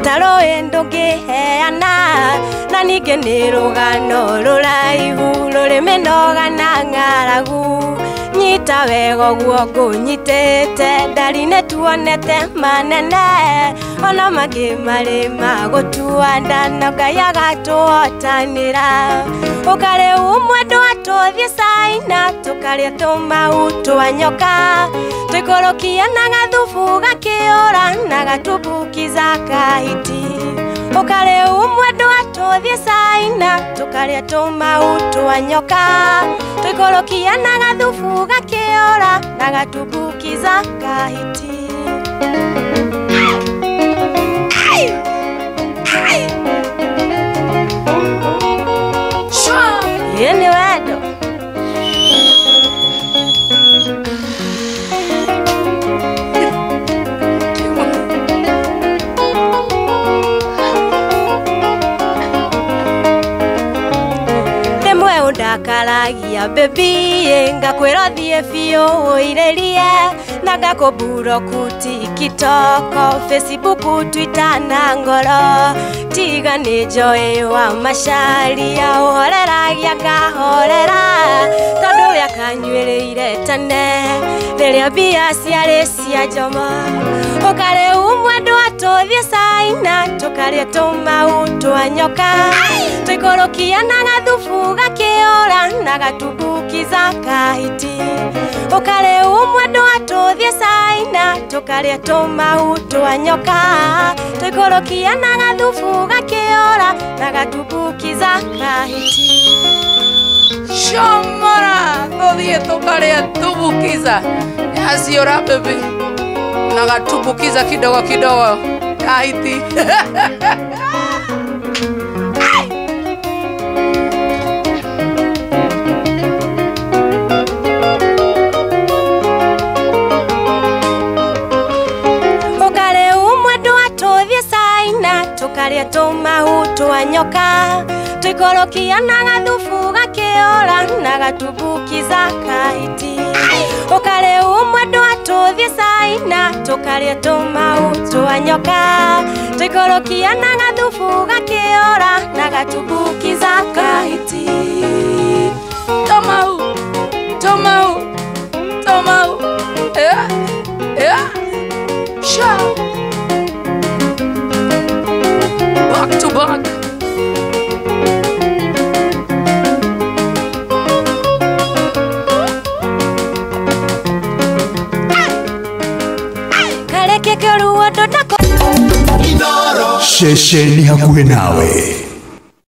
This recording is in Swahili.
taro ndũngĩheana na ningĩ nĩ rũgano rũraihu rũrĩ mĩnoga na ng'aragu nyita wega ũguo ngũnyitĩte ndari-inĩ tuonete manene ona mangĩ marĩ magũtua nda na Ngai agatũhotanĩra ũkarĩ umwe ndwatũthiĩ Caina tũkarĩa tũmau twa nyoka twĩkũrũkia na gathubu gakĩũra na gatumbukiza kahiti ũkarĩ umwe ndwatũthiĩ Caina tũkarĩa tũmau twa nyoka twĩkũrũkia na gathubu gakĩũra na gatumbukiza kahiti Yeni wendo Rimwe undakaragia baby ngakwĩra thiĩ biũ ũirerie na ngakũblock TikTok, Facebook, Twitter na ngoro tiga nĩ Joy wa Macharia ũhoreragia ngahorera tondũ ũrĩa kanyuĩrĩire tene rĩrĩa mbia ciarĩ cia njoma ũkarĩ umwe ndwatũthiĩ Caina tũkarĩa tũmau twa nyoka twĩkũrũkia na gathubu gakĩũra na gatumbukiza kahiti ũkarĩ umwe ndwatũthiĩ Caina tũkarĩa tũmau twa nyoka twĩkũrũkia na gathubu gakĩũra na gatumbukiza kahiti Shomara tũthiĩ tũkarĩa tumbukiza yaciũra baby na gatumbukiza kidogo kidogo kahiti tũkarĩa tũmau twa nyoka twĩkũrũkia na gathubu gakĩũra na gatumbukiza kahiti ũkarĩ umwe ndwatũthiĩ Caina tũkarĩa tũmau twa nyoka twĩkũrũkia na gathubu gakĩũra na gatumbukiza kahiti Tomau Tomau Tomau Show Back to back Kareke keruo ndonako Shesheni hakuhe nawe